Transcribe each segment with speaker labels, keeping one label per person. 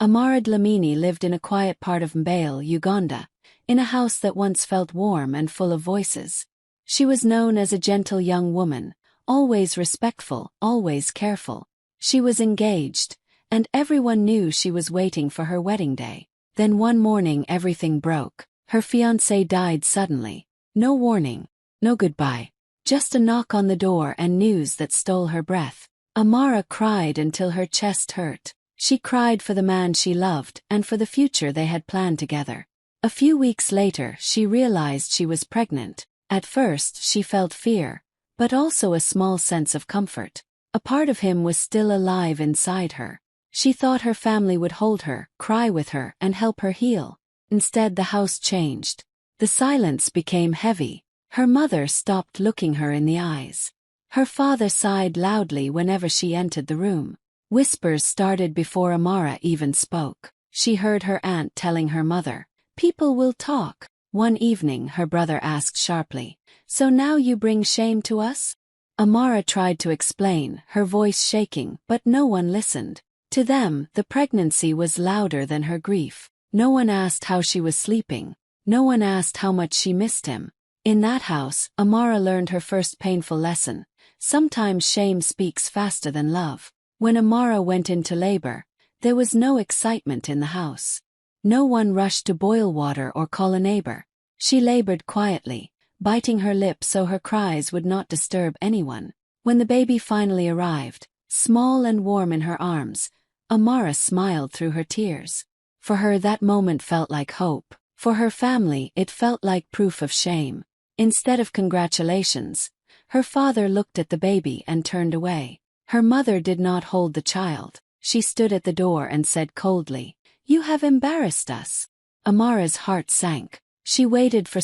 Speaker 1: Amara Dlamini lived in a quiet part of Mbale, Uganda, in a house that once felt warm and full of voices. She was known as a gentle young woman, always respectful, always careful. She was engaged, and everyone knew she was waiting for her wedding day. Then one morning everything broke. Her fiancé died suddenly. No warning, no goodbye. Just a knock on the door and news that stole her breath. Amara cried until her chest hurt. She cried for the man she loved and for the future they had planned together. A few weeks later she realized she was pregnant. At first she felt fear, but also a small sense of comfort. A part of him was still alive inside her. She thought her family would hold her, cry with her, and help her heal. Instead, the house changed. The silence became heavy. Her mother stopped looking her in the eyes. Her father sighed loudly whenever she entered the room. Whispers started before Amara even spoke. She heard her aunt telling her mother, "People will talk." One evening her brother asked sharply, "So now you bring shame to us?" Amara tried to explain, her voice shaking, but no one listened. To them, the pregnancy was louder than her grief. No one asked how she was sleeping. No one asked how much she missed him. In that house, Amara learned her first painful lesson. Sometimes shame speaks faster than love. When Amara went into labor, there was no excitement in the house. No one rushed to boil water or call a neighbor. She labored quietly, biting her lip so her cries would not disturb anyone. When the baby finally arrived, small and warm in her arms, Amara smiled through her tears. For her that moment felt like hope. For her family it felt like proof of shame. Instead of congratulations, her father looked at the baby and turned away. Her mother did not hold the child. She stood at the door and said coldly, "You have embarrassed us." Amara's heart sank. She waited for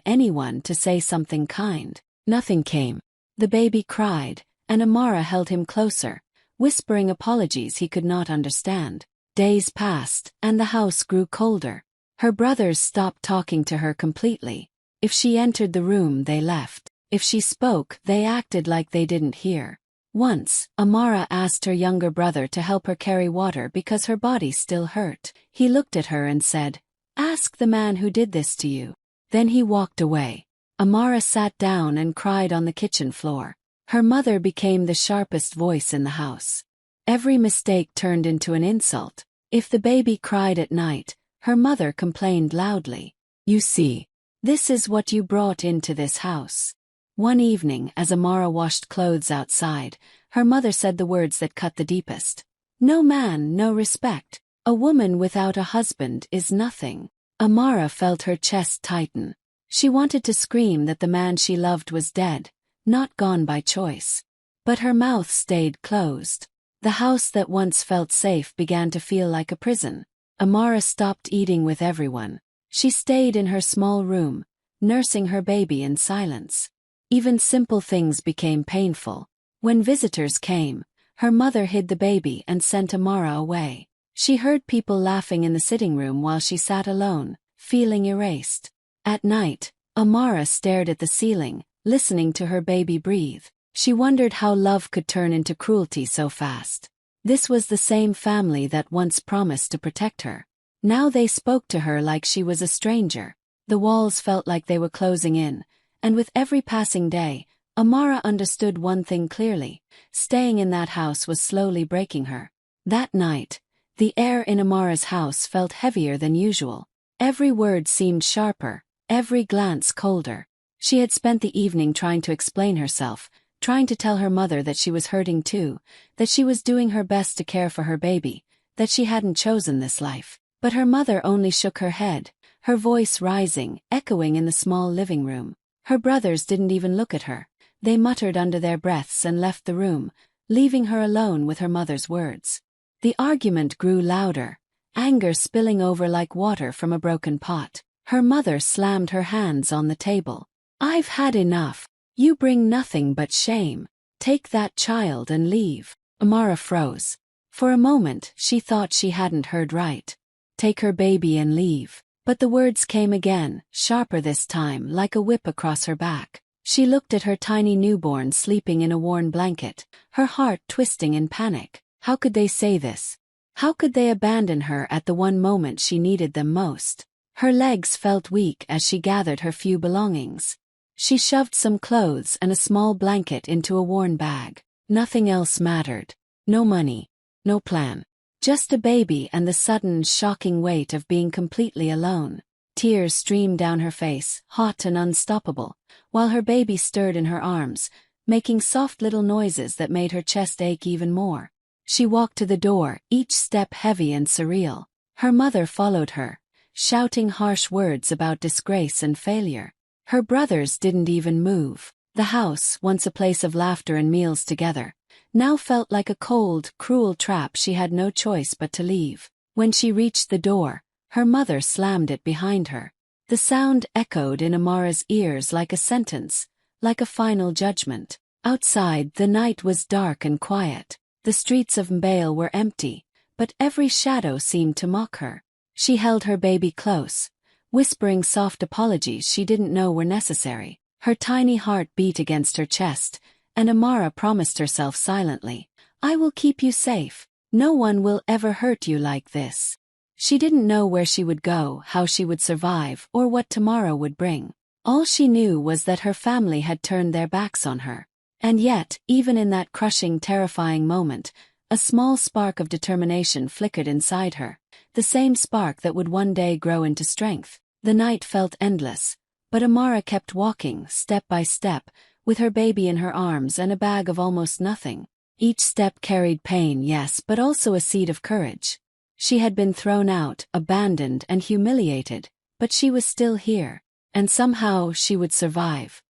Speaker 1: anyone to say something kind. Nothing came. The baby cried, and Amara held him closer, whispering apologies he could not understand. Days passed, and the house grew colder. Her brothers stopped talking to her completely. If she entered the room, they left. If she spoke, they acted like they didn't hear. Once, Amara asked her younger brother to help her carry water because her body still hurt. He looked at her and said, "Ask the man who did this to you." Then he walked away. Amara sat down and cried on the kitchen floor. Her mother became the sharpest voice in the house. Every mistake turned into an insult. If the baby cried at night, her mother complained loudly. "You see, this is what you brought into this house." One evening, as Amara washed clothes outside, her mother said the words that cut the deepest. "No man, no respect. A woman without a husband is nothing." Amara felt her chest tighten. She wanted to scream that the man she loved was dead, not gone by choice. But her mouth stayed closed. The house that once felt safe began to feel like a prison. Amara stopped eating with everyone. She stayed in her small room, nursing her baby in silence. Even simple things became painful. When visitors came, her mother hid the baby and sent Amara away. She heard people laughing in the sitting room while she sat alone, feeling erased. At night, Amara stared at the ceiling, listening to her baby breathe. She wondered how love could turn into cruelty so fast. This was the same family that once promised to protect her. Now they spoke to her like she was a stranger. The walls felt like they were closing in, and with every passing day, Amara understood one thing clearly: staying in that house was slowly breaking her. That night, the air in Amara's house felt heavier than usual. Every word seemed sharper, every glance colder. She had spent the evening trying to explain herself, trying to tell her mother that she was hurting too, that she was doing her best to care for her baby, that she hadn't chosen this life. But her mother only shook her head, her voice rising, echoing in the small living room. Her brothers didn't even look at her. They muttered under their breaths and left the room, leaving her alone with her mother's words. The argument grew louder, anger spilling over like water from a broken pot. Her mother slammed her hands on the table. "I've had enough. You bring nothing but shame. Take that child and leave." Amara froze. For a moment, she thought she hadn't heard right. Take her baby and leave. But the words came again, sharper this time, like a whip across her back. She looked at her tiny newborn sleeping in a worn blanket, her heart twisting in panic. How could they say this? How could they abandon her at the one moment she needed them most? Her legs felt weak as she gathered her few belongings. She shoved some clothes and a small blanket into a worn bag. Nothing else mattered. No money. No plan. Just a baby and the sudden, shocking weight of being completely alone. Tears streamed down her face, hot and unstoppable, while her baby stirred in her arms, making soft little noises that made her chest ache even more. She walked to the door, each step heavy and surreal. Her mother followed her, shouting harsh words about disgrace and failure. Her brothers didn't even move. The house, once a place of laughter and meals together, now felt like a cold, cruel trap she had no choice but to leave. When she reached the door, her mother slammed it behind her. The sound echoed in Amara's ears like a sentence, like a final judgment. Outside, the night was dark and quiet. The streets of Mbale were empty, but every shadow seemed to mock her. She held her baby close, whispering soft apologies she didn't know were necessary. Her tiny heart beat against her chest, and Amara promised herself silently, "I will keep you safe. No one will ever hurt you like this." She didn't know where she would go, how she would survive, or what tomorrow would bring. All she knew was that her family had turned their backs on her. And yet, even in that crushing, terrifying moment, a small spark of determination flickered inside her, the same spark that would one day grow into strength. The night felt endless, but Amara kept walking, step by step, with her baby in her arms and a bag of almost nothing. Each step carried pain, yes, but also a seed of courage. She had been thrown out, abandoned, and humiliated, but she was still here, and somehow she would survive.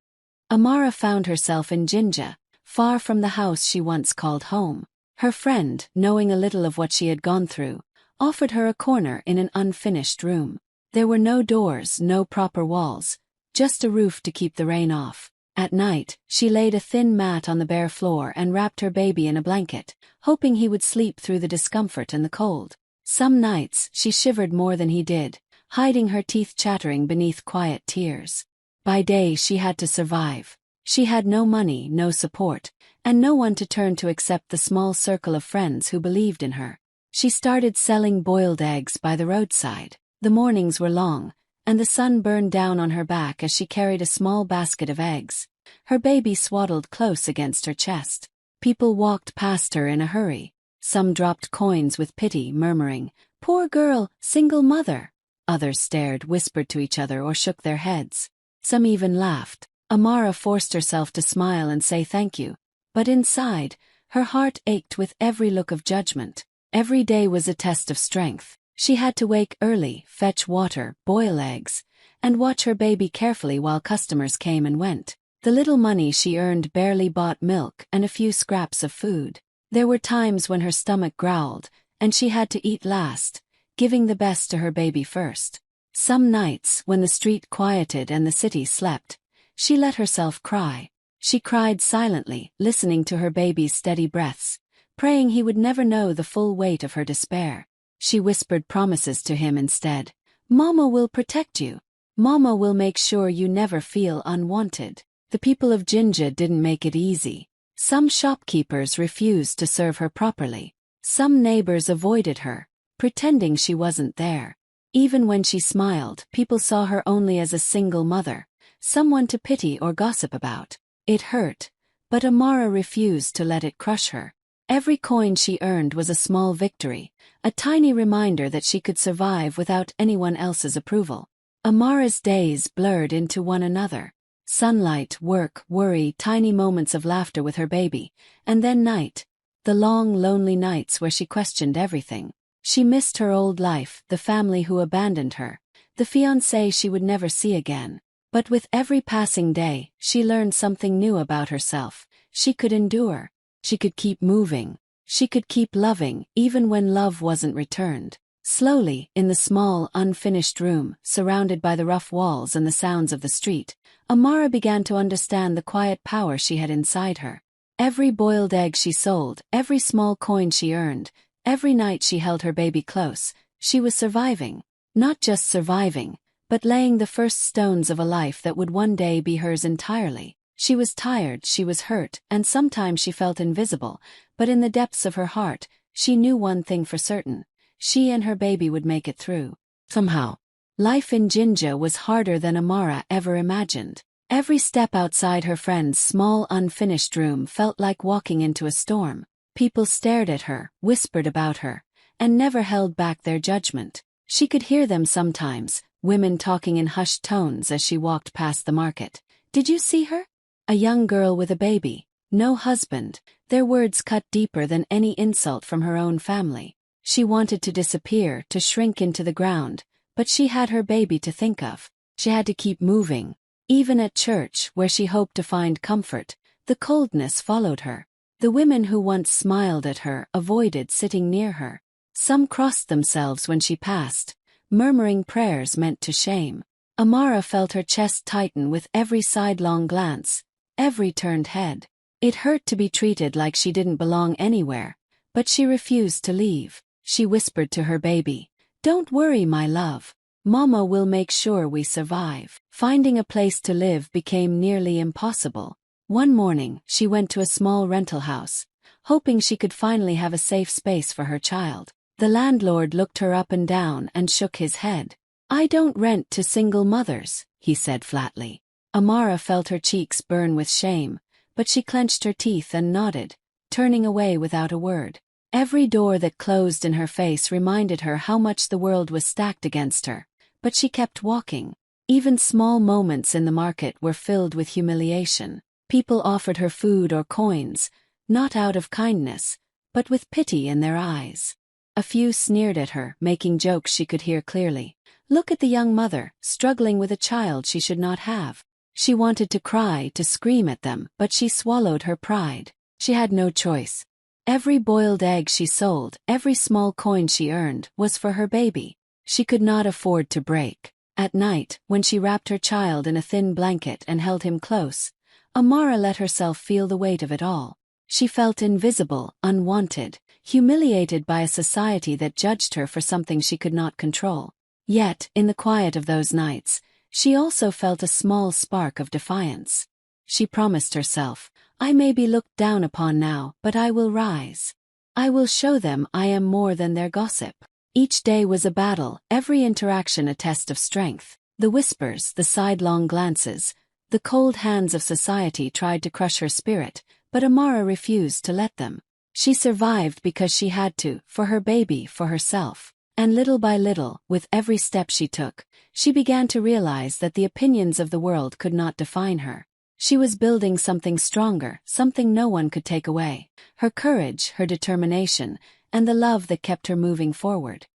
Speaker 1: Amara found herself in Jinja, far from the house she once called home. Her friend, knowing a little of what she had gone through, offered her a corner in an unfinished room. There were no doors, no proper walls, just a roof to keep the rain off. At night, she laid a thin mat on the bare floor and wrapped her baby in a blanket, hoping he would sleep through the discomfort and the cold. Some nights, she shivered more than he did, hiding her teeth chattering beneath quiet tears. By day she had to survive. She had no money, no support, and no one to turn to except the small circle of friends who believed in her. She started selling boiled eggs by the roadside. The mornings were long, and the sun burned down on her back as she carried a small basket of eggs, her baby swaddled close against her chest. People walked past her in a hurry. Some dropped coins with pity, murmuring, "Poor girl, single mother." Others stared, whispered to each other, or shook their heads. Some even laughed. Amara forced herself to smile and say thank you, but inside, her heart ached with every look of judgment. Every day was a test of strength. She had to wake early, fetch water, boil eggs, and watch her baby carefully while customers came and went. The little money she earned barely bought milk and a few scraps of food. There were times when her stomach growled, and she had to eat last, giving the best to her baby first. Some nights, when the street quieted and the city slept, she let herself cry. She cried silently, listening to her baby's steady breaths, praying he would never know the full weight of her despair. She whispered promises to him instead. "Mama will protect you. Mama will make sure you never feel unwanted." The people of Jinja didn't make it easy. Some shopkeepers refused to serve her properly. Some neighbors avoided her, pretending she wasn't there. Even when she smiled, people saw her only as a single mother, someone to pity or gossip about. It hurt, but Amara refused to let it crush her. Every coin she earned was a small victory, a tiny reminder that she could survive without anyone else's approval. Amara's days blurred into one another. Sunlight, work, worry, tiny moments of laughter with her baby, and then night. The long, lonely nights where she questioned everything. She missed her old life, the family who abandoned her, the fiancé she would never see again. But with every passing day, she learned something new about herself. She could endure. She could keep moving. She could keep loving, even when love wasn't returned. Slowly, in the small, unfinished room, surrounded by the rough walls and the sounds of the street, Amara began to understand the quiet power she had inside her. Every boiled egg she sold, every small coin she earned, every night she held her baby close, she was surviving. Not just surviving, but laying the first stones of a life that would one day be hers entirely. She was tired, she was hurt, and sometimes she felt invisible, but in the depths of her heart, she knew one thing for certain: she and her baby would make it through. Somehow. Life in Jinja was harder than Amara ever imagined. Every step outside her friend's small unfinished room felt like walking into a storm. People stared at her, whispered about her, and never held back their judgment. She could hear them sometimes, women talking in hushed tones as she walked past the market. "Did you see her? A young girl with a baby, no husband." Their words cut deeper than any insult from her own family. She wanted to disappear, to shrink into the ground, but she had her baby to think of. She had to keep moving. Even at church, where she hoped to find comfort, the coldness followed her. The women who once smiled at her avoided sitting near her. Some crossed themselves when she passed, murmuring prayers meant to shame. Amara felt her chest tighten with every sidelong glance, every turned head. It hurt to be treated like she didn't belong anywhere, but she refused to leave. She whispered to her baby, "Don't worry, my love. Mama will make sure we survive." Finding a place to live became nearly impossible. One morning, she went to a small rental house, hoping she could finally have a safe space for her child. The landlord looked her up and down and shook his head. "I don't rent to single mothers," he said flatly. Amara felt her cheeks burn with shame, but she clenched her teeth and nodded, turning away without a word. Every door that closed in her face reminded her how much the world was stacked against her, but she kept walking. Even small moments in the market were filled with humiliation. People offered her food or coins, not out of kindness, but with pity in their eyes. A few sneered at her, making jokes she could hear clearly. Look at the young mother, struggling with a child she should not have. She wanted to cry, to scream at them, but she swallowed her pride. She had no choice. Every boiled egg she sold, every small coin she earned, was for her baby. She could not afford to break. At night, when she wrapped her child in a thin blanket and held him close, Amara let herself feel the weight of it all. She felt invisible, unwanted, humiliated by a society that judged her for something she could not control. Yet, in the quiet of those nights, she also felt a small spark of defiance. She promised herself, "I may be looked down upon now, but I will rise. I will show them I am more than their gossip." Each day was a battle, every interaction a test of strength. The whispers, the sidelong glances, the cold hands of society tried to crush her spirit, but Amara refused to let them. She survived because she had to, for her baby, for herself. And little by little, with every step she took, she began to realize that the opinions of the world could not define her. She was building something stronger, something no one could take away. Her courage, her determination, and the love that kept her moving forward.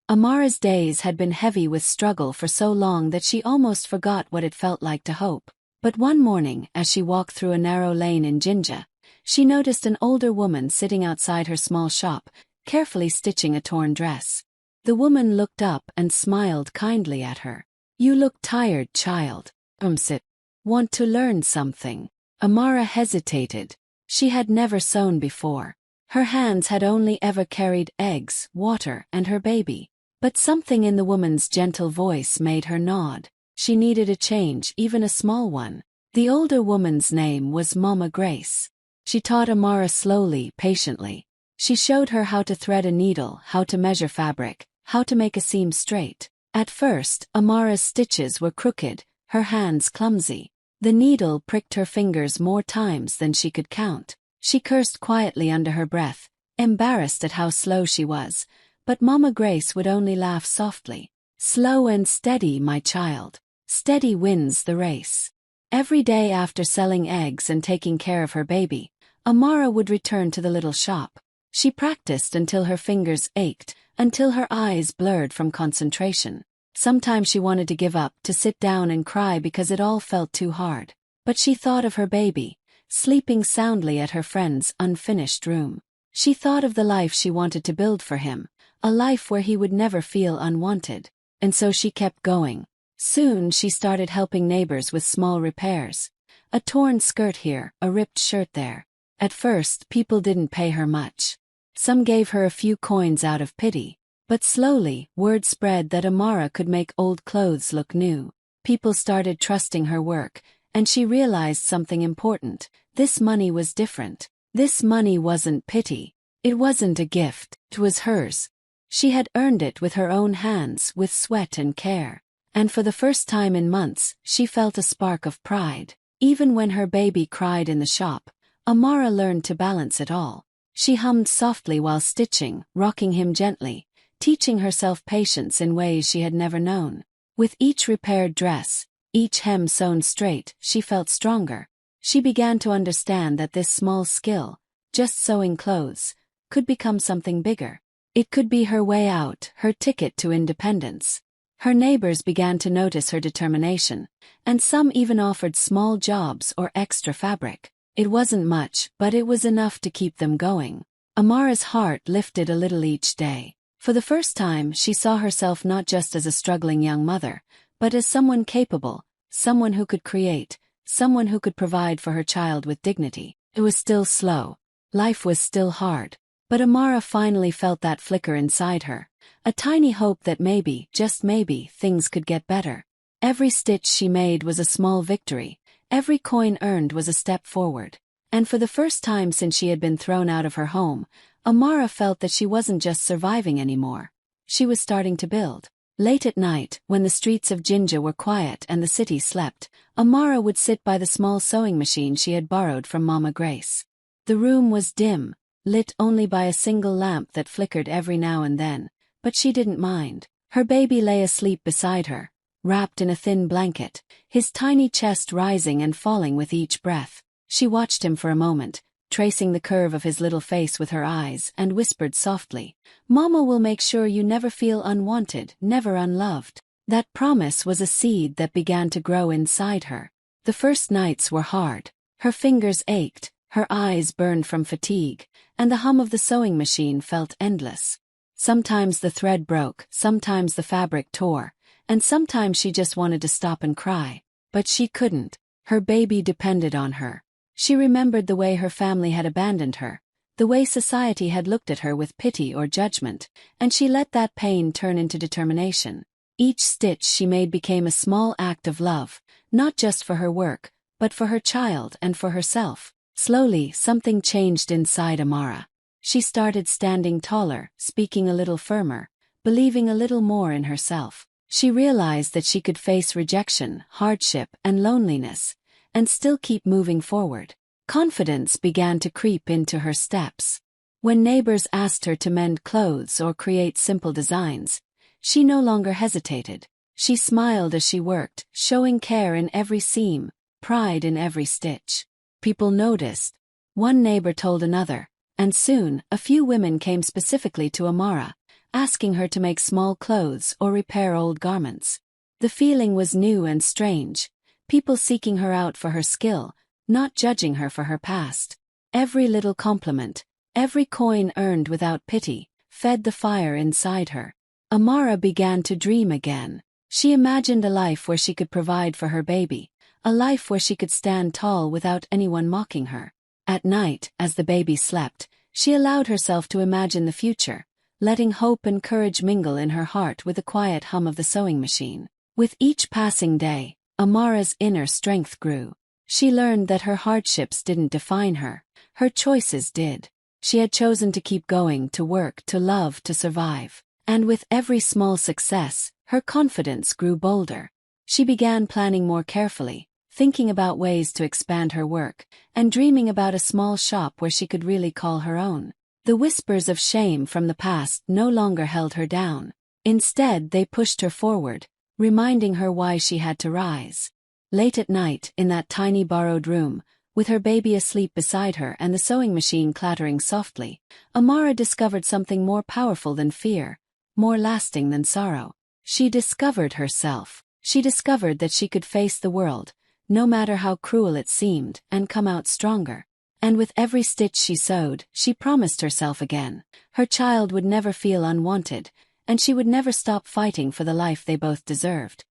Speaker 1: Amara's days had been heavy with struggle for so long that she almost forgot what it felt like to hope. But one morning, as she walked through a narrow lane in Jinja, she noticed an older woman sitting outside her small shop, carefully stitching a torn dress. The woman looked up and smiled kindly at her. "You look tired, child. Sit. Want to learn something?" Amara hesitated. She had never sewn before. Her hands had only ever carried eggs, water, and her baby. But something in the woman's gentle voice made her nod. She needed a change, even a small one. The older woman's name was Mama Grace. She taught Amara slowly, patiently. She showed her how to thread a needle, how to measure fabric, how to make a seam straight. At first, Amara's stitches were crooked, her hands clumsy. The needle pricked her fingers more times than she could count. She cursed quietly under her breath, embarrassed at how slow she was, but Mama Grace would only laugh softly. "Slow and steady, my child. Steady wins the race." Every day after selling eggs and taking care of her baby, Amara would return to the little shop. She practiced until her fingers ached, until her eyes blurred from concentration. Sometimes she wanted to give up, to sit down and cry because it all felt too hard. But she thought of her baby, sleeping soundly at her friend's unfinished room. She thought of the life she wanted to build for him, a life where he would never feel unwanted. And so she kept going. Soon she started helping neighbors with small repairs. A torn skirt here, a ripped shirt there. At first, people didn't pay her much. Some gave her a few coins out of pity. But slowly, word spread that Amara could make old clothes look new. People started trusting her work, and she realized something important. This money was different. This money wasn't pity. It wasn't a gift, it was hers. She had earned it with her own hands, with sweat and care. And for the first time in months, she felt a spark of pride. Even when her baby cried in the shop, Amara learned to balance it all. She hummed softly while stitching, rocking him gently, teaching herself patience in ways she had never known. With each repaired dress, each hem sewn straight, she felt stronger. She began to understand that this small skill, just sewing clothes, could become something bigger. It could be her way out, her ticket to independence. Her neighbors began to notice her determination, and some even offered small jobs or extra fabric. It wasn't much, but it was enough to keep them going. Amara's heart lifted a little each day. For the first time, she saw herself not just as a struggling young mother, but as someone capable, someone who could create, someone who could provide for her child with dignity. It was still slow. Life was still hard. But Amara finally felt that flicker inside her, a tiny hope that maybe, just maybe, things could get better. Every stitch she made was a small victory, every coin earned was a step forward. And for the first time since she had been thrown out of her home, Amara felt that she wasn't just surviving anymore. She was starting to build. Late at night, when the streets of Jinja were quiet and the city slept, Amara would sit by the small sewing machine she had borrowed from Mama Grace. The room was dim, lit only by a single lamp that flickered every now and then, but she didn't mind. Her baby lay asleep beside her, wrapped in a thin blanket, his tiny chest rising and falling with each breath. She watched him for a moment, tracing the curve of his little face with her eyes, and whispered softly, "Mama will make sure you never feel unwanted, never unloved." That promise was a seed that began to grow inside her. The first nights were hard. Her fingers ached, her eyes burned from fatigue, and the hum of the sewing machine felt endless. Sometimes the thread broke, sometimes the fabric tore, and sometimes she just wanted to stop and cry. But she couldn't. Her baby depended on her. She remembered the way her family had abandoned her, the way society had looked at her with pity or judgment, and she let that pain turn into determination. Each stitch she made became a small act of love, not just for her work, but for her child and for herself. Slowly, something changed inside Amara. She started standing taller, speaking a little firmer, believing a little more in herself. She realized that she could face rejection, hardship, and loneliness, and still keep moving forward. Confidence began to creep into her steps. When neighbors asked her to mend clothes or create simple designs, she no longer hesitated. She smiled as she worked, showing care in every seam, pride in every stitch. People noticed. One neighbor told another, and soon, a few women came specifically to Amara, asking her to make small clothes or repair old garments. The feeling was new and strange. People seeking her out for her skill, not judging her for her past. Every little compliment, every coin earned without pity, fed the fire inside her. Amara began to dream again. She imagined a life where she could provide for her baby, a life where she could stand tall without anyone mocking her. At night, as the baby slept, she allowed herself to imagine the future, letting hope and courage mingle in her heart with the quiet hum of the sewing machine. With each passing day, Amara's inner strength grew. She learned that her hardships didn't define her, her choices did. She had chosen to keep going, to work, to love, to survive. And with every small success, her confidence grew bolder. She began planning more carefully, thinking about ways to expand her work, and dreaming about a small shop where she could really call her own. The whispers of shame from the past no longer held her down. Instead, they pushed her forward, reminding her why she had to rise. Late at night, in that tiny borrowed room, with her baby asleep beside her and the sewing machine clattering softly, Amara discovered something more powerful than fear, more lasting than sorrow. She discovered herself. She discovered that she could face the world, no matter how cruel it seemed, and come out stronger. And with every stitch she sewed, she promised herself again. Her child would never feel unwanted, and she would never stop fighting for the life they both deserved.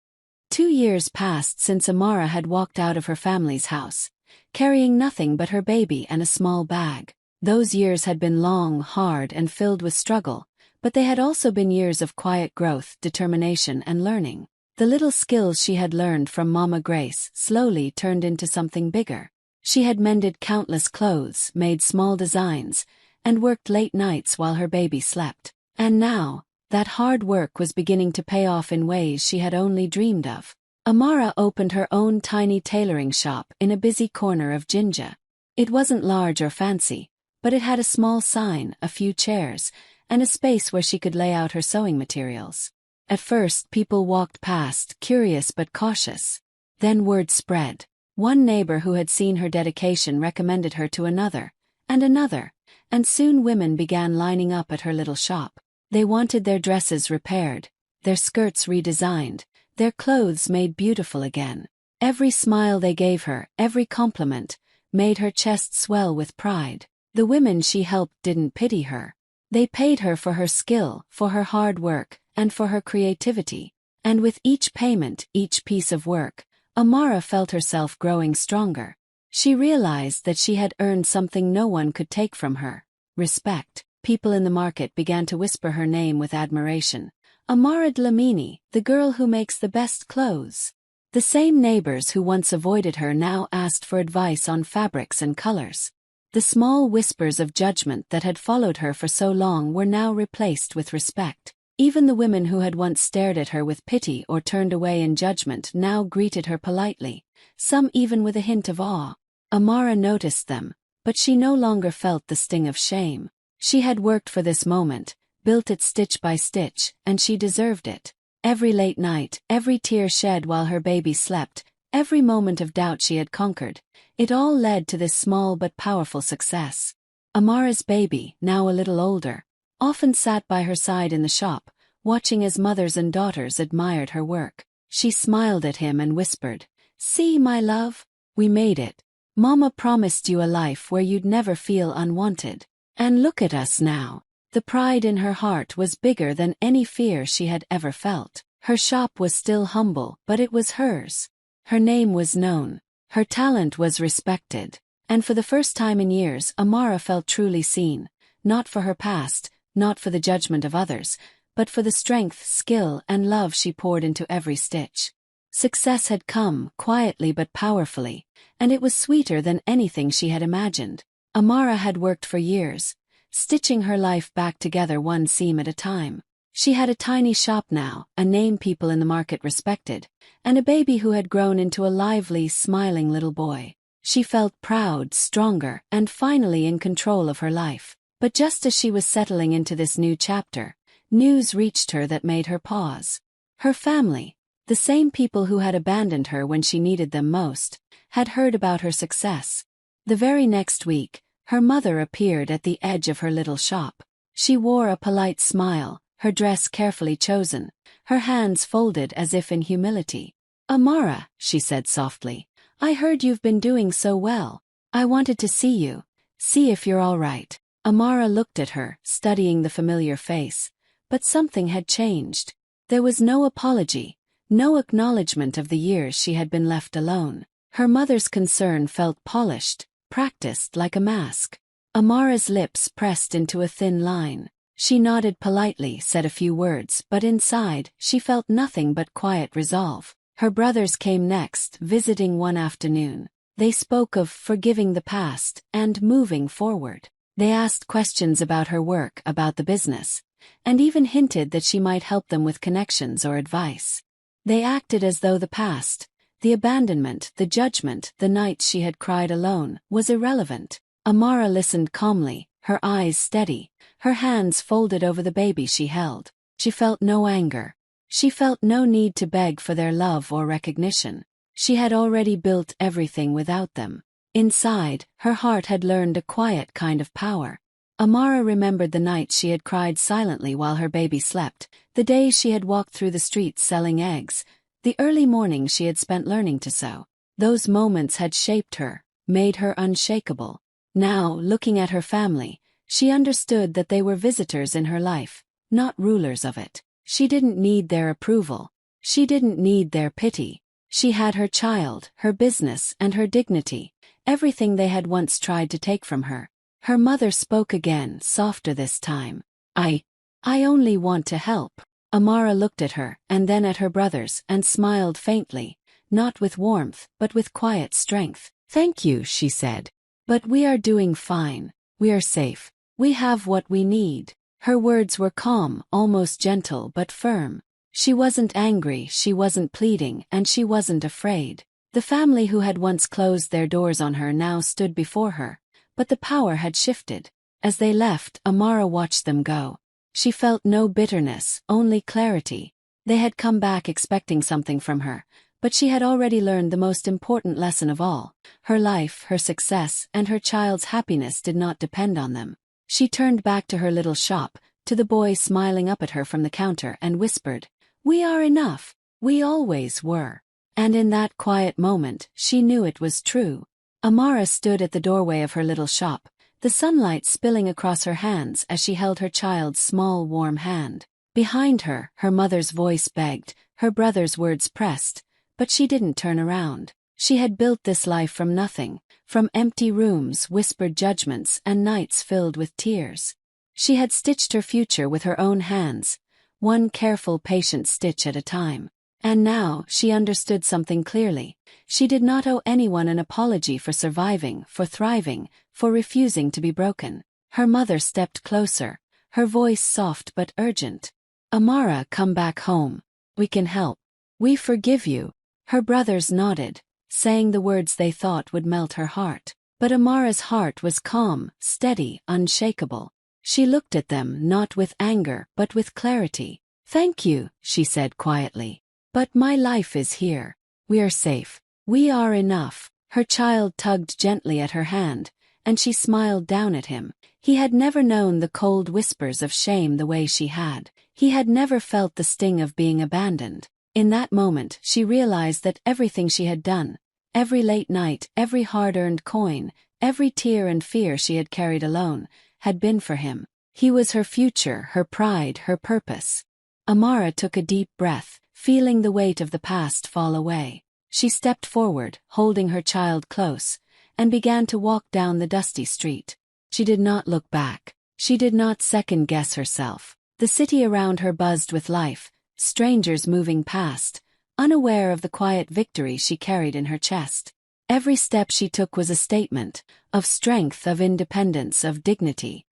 Speaker 1: 2 years passed since Amara had walked out of her family's house, carrying nothing but her baby and a small bag. Those years had been long, hard, and filled with struggle, but they had also been years of quiet growth, determination, and learning. The little skills she had learned from Mama Grace slowly turned into something bigger. She had mended countless clothes, made small designs, and worked late nights while her baby slept. And now, that hard work was beginning to pay off in ways she had only dreamed of. Amara opened her own tiny tailoring shop in a busy corner of Jinja. It wasn't large or fancy, but it had a small sign, a few chairs, and a space where she could lay out her sewing materials. At first, people walked past, curious but cautious. Then word spread. One neighbor who had seen her dedication recommended her to another, and soon women began lining up at her little shop. They wanted their dresses repaired, their skirts redesigned, their clothes made beautiful again. Every smile they gave her, every compliment, made her chest swell with pride. The women she helped didn't pity her. They paid her for her skill, for her hard work, and for her creativity. And with each payment, each piece of work, Amara felt herself growing stronger. She realized that she had earned something no one could take from her: respect. People in the market began to whisper her name with admiration. Amara Dlamini, the girl who makes the best clothes. The same neighbors who once avoided her now asked for advice on fabrics and colors. The small whispers of judgment that had followed her for so long were now replaced with respect. Even the women who had once stared at her with pity or turned away in judgment now greeted her politely, some even with a hint of awe. Amara noticed them, but she no longer felt the sting of shame. She had worked for this moment, built it stitch by stitch, and she deserved it. Every late night, every tear shed while her baby slept, every moment of doubt she had conquered, it all led to this small but powerful success. Amara's baby, now a little older, often sat by her side in the shop, watching as mothers and daughters admired her work. She smiled at him and whispered, "See, my love, we made it. Mama promised you a life where you'd never feel unwanted. And look at us now." The pride in her heart was bigger than any fear she had ever felt. Her shop was still humble, but it was hers. Her name was known. Her talent was respected. And for the first time in years, Amara felt truly seen, not for her past, not for the judgment of others, but for the strength, skill, and love she poured into every stitch. Success had come, quietly but powerfully, and it was sweeter than anything she had imagined. Amara had worked for years, stitching her life back together one seam at a time. She had a tiny shop now, a name people in the market respected, and a baby who had grown into a lively, smiling little boy. She felt proud, stronger, and finally in control of her life. But just as she was settling into this new chapter, news reached her that made her pause. Her family, the same people who had abandoned her when she needed them most, had heard about her success. The very next week, her mother appeared at the edge of her little shop. She wore a polite smile, her dress carefully chosen, her hands folded as if in humility. "Amara," she said softly, "I heard you've been doing so well. I wanted to see you, see if you're all right." Amara looked at her, studying the familiar face, but something had changed. There was no apology, no acknowledgement of the years she had been left alone. Her mother's concern felt polished, practiced like a mask. Amara's lips pressed into a thin line. She nodded politely, said a few words, but inside, she felt nothing but quiet resolve. Her brothers came next, visiting one afternoon. They spoke of forgiving the past and moving forward. They asked questions about her work, about the business, and even hinted that she might help them with connections or advice. They acted as though the past, the abandonment, the judgment, the nights she had cried alone, was irrelevant. Amara listened calmly, her eyes steady, her hands folded over the baby she held. She felt no anger. She felt no need to beg for their love or recognition. She had already built everything without them. Inside, her heart had learned a quiet kind of power. Amara remembered the nights she had cried silently while her baby slept, the days she had walked through the streets selling eggs, the early mornings she had spent learning to sew. Those moments had shaped her, made her unshakable. Now, looking at her family, she understood that they were visitors in her life, not rulers of it. She didn't need their approval. She didn't need their pity. She had her child, her business, and her dignity, everything they had once tried to take from her. Her mother spoke again, softer this time. I only want to help." Amara looked at her, and then at her brothers, and smiled faintly, not with warmth, but with quiet strength. "Thank you," she said. "But we are doing fine. We are safe. We have what we need. Her words were calm, almost gentle but firm. She wasn't angry, she wasn't pleading, and she wasn't afraid. The family who had once closed their doors on her now stood before her, but the power had shifted. As they left, Amara watched them go. She felt no bitterness, only clarity. They had come back expecting something from her, but she had already learned the most important lesson of all. Her life, her success, and her child's happiness did not depend on them. She turned back to her little shop, to the boy smiling up at her from the counter, and whispered, "We are enough. We always were." And in that quiet moment, she knew it was true. Amara stood at the doorway of her little shop, the sunlight spilling across her hands as she held her child's small warm hand. Behind her, her mother's voice begged, her brother's words pressed, but she didn't turn around. She had built this life from nothing, from empty rooms, whispered judgments, and nights filled with tears. She had stitched her future with her own hands, one careful, patient stitch at a time. And now, she understood something clearly. She did not owe anyone an apology for surviving, for thriving, for refusing to be broken. Her mother stepped closer, her voice soft but urgent. "Amara, come back home. We can help. We forgive you." Her brothers nodded, saying the words they thought would melt her heart. But Amara's heart was calm, steady, unshakable. She looked at them not with anger but with clarity. "Thank you," she said quietly. "But my life is here. We are safe. We are enough." Her child tugged gently at her hand, and she smiled down at him. He had never known the cold whispers of shame the way she had. He had never felt the sting of being abandoned. In that moment, she realized that everything she had done, every late night, every hard-earned coin, every tear and fear she had carried alone, had been for him. He was her future, her pride, her purpose. Amara took a deep breath, feeling the weight of the past fall away. She stepped forward, holding her child close, and began to walk down the dusty street. She did not look back. She did not second-guess herself. The city around her buzzed with life, strangers moving past, unaware of the quiet victory she carried in her chest. Every step she took was a statement, of strength, of independence, of dignity.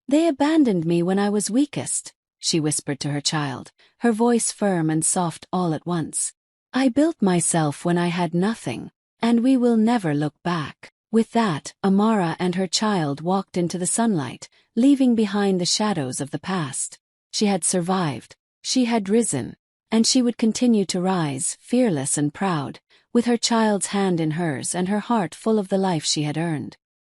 Speaker 1: "They abandoned me when I was weakest," she whispered to her child, her voice firm and soft all at once. "I built myself when I had nothing, and we will never look back." With that, Amara and her child walked into the sunlight, leaving behind the shadows of the past. She had survived, she had risen, and she would continue to rise, fearless and proud, with her child's hand in hers and her heart full of the life she had earned.